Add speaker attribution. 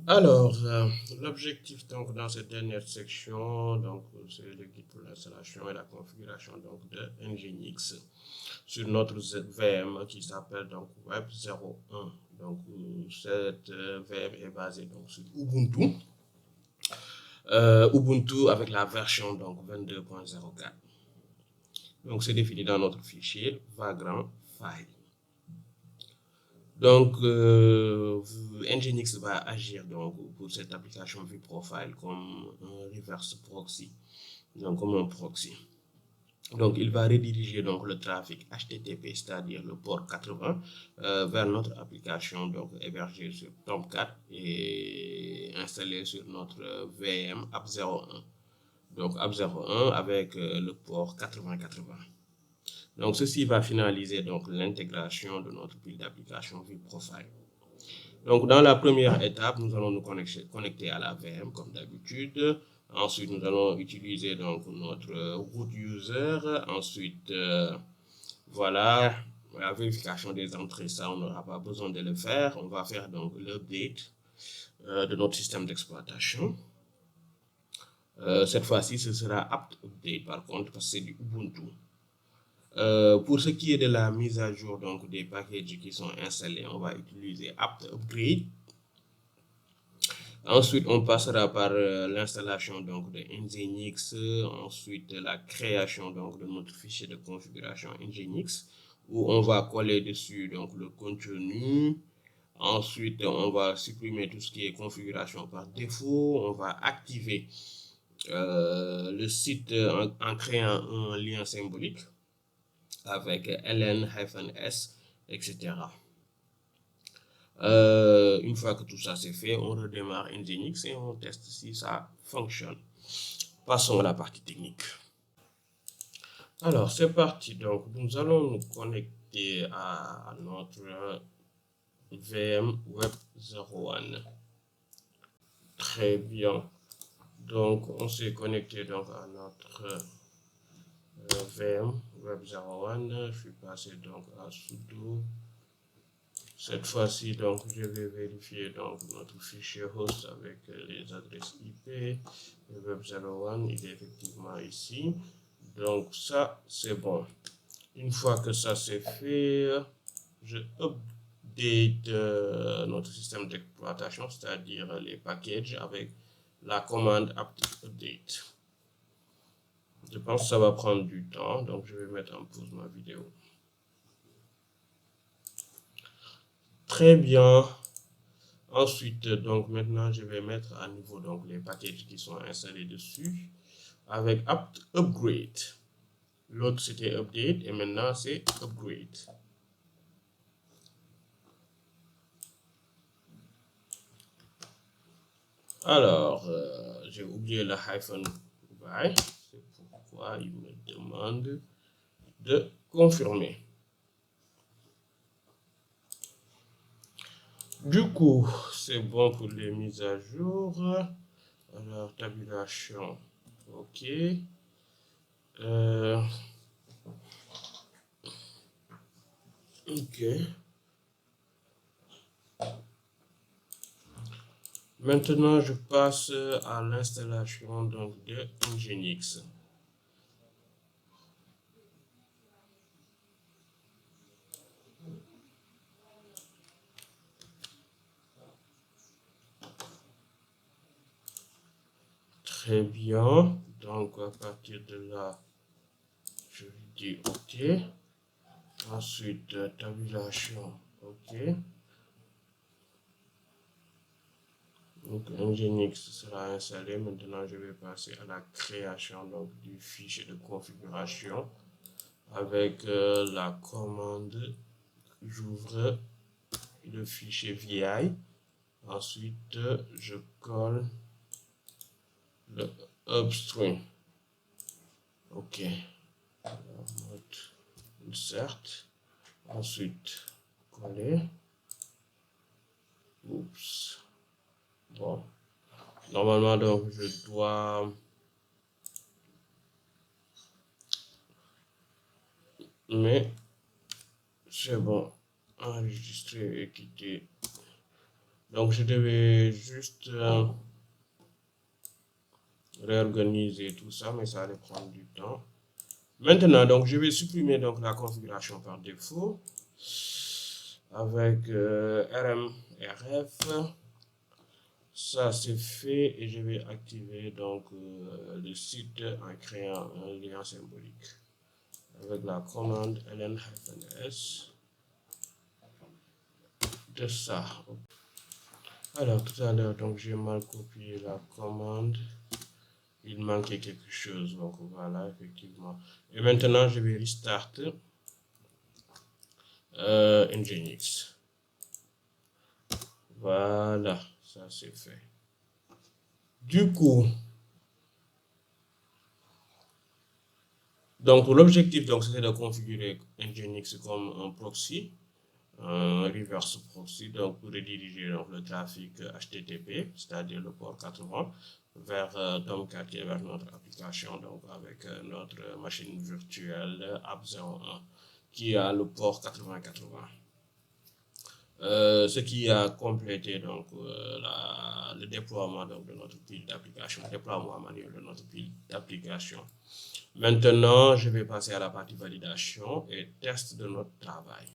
Speaker 1: Alors, l'objectif donc dans cette dernière section, donc c'est le guide pour l'installation et la configuration donc de Nginx sur notre VM qui s'appelle donc Web 01. Donc cette VM est basée donc sur Ubuntu, Ubuntu avec la version donc 22.04. Donc c'est défini dans notre fichier Vagrant File. Donc, Nginx va agir donc pour cette application vProfile comme un reverse proxy, donc comme un proxy. Donc, il va rediriger donc le trafic HTTP, c'est-à-dire le port 80, vers notre application donc hébergée sur Tomcat et installée sur notre VM App01. Donc, App01 avec le port 8080. Donc, ceci va finaliser donc l'intégration de notre pile d'application vProfile. Donc, dans la première étape, nous allons nous connecter à la VM comme d'habitude. Ensuite, nous allons utiliser donc notre root user. Ensuite, voilà, la vérification des entrées, ça, on n'aura pas besoin de le faire. On va faire donc l'update de notre système d'exploitation. Cette fois-ci, ce sera apt update par contre, parce que c'est du Ubuntu. Pour ce qui est de la mise à jour donc des packages qui sont installés, on va utiliser apt upgrade. Ensuite, on passera par l'installation donc de Nginx, ensuite la création donc de notre fichier de configuration Nginx où on va coller dessus donc le contenu. Ensuite, on va supprimer tout ce qui est configuration par défaut. On va activer le site en créant un lien symbolique avec ln-s, etc. Une fois que tout ça c'est fait, on redémarre Nginx et on teste si ça fonctionne. Passons à la partie technique. Alors, c'est parti. Donc, nous allons nous connecter à notre VM Web 01. Très bien. Donc, on s'est connecté donc à notre VM Web 01. Je suis passé donc à sudo. Cette fois-ci, donc, je vais vérifier donc notre fichier host avec les adresses IP. Le Web 01, il est effectivement ici. Donc, ça, c'est bon. Une fois que ça c'est fait, je update notre système d'exploitation, c'est-à-dire les packages avec la commande apt update. Je pense que ça va prendre du temps, donc je vais mettre en pause ma vidéo. Très bien. Ensuite, donc maintenant, je vais mettre à niveau donc les packages qui sont installés dessus avec apt upgrade. L'autre c'était update et maintenant c'est upgrade. Alors, j'ai oublié le hyphen by, c'est pourquoi il me demande de confirmer. Du coup, c'est bon pour les mises à jour. Alors, tabulation, ok. Ok. Maintenant, je passe à l'installation donc de Nginx. Très bien. Donc, à partir de là, je dis OK. Ensuite, tabulation, OK. Donc, Nginx sera installé. Maintenant, je vais passer à la création donc, du fichier de configuration avec la commande. J'ouvre le fichier VI. Ensuite, je colle le upstream. OK. Alors, mode insert. Ensuite, coller. Oups. Bon. Normalement, donc, je dois... Mais, c'est bon. Enregistrer et quitter Donc, je devais juste réorganiser tout ça, mais ça allait prendre du temps. Maintenant, donc, je vais supprimer donc la configuration par défaut avec RMRF. Ça, c'est fait et je vais activer donc le site en créant un lien symbolique avec la commande ln-s de ça. Alors, tout à l'heure, donc j'ai mal copié la commande. Il manquait quelque chose, donc voilà, effectivement. Et maintenant, je vais restart Nginx. Voilà, ça c'est fait. Du coup, donc l'objectif, donc, c'était de configurer Nginx comme un proxy, un reverse proxy, donc pour rediriger donc, le trafic HTTP, c'est-à-dire le port 80, vers Tomcat qui est vers notre application, donc avec notre machine virtuelle App01 qui a le port 8080. Ce qui a complété donc le déploiement donc, de notre pile d'application, le déploiement manuel de notre pile d'application. Maintenant, je vais passer à la partie validation et test de notre travail.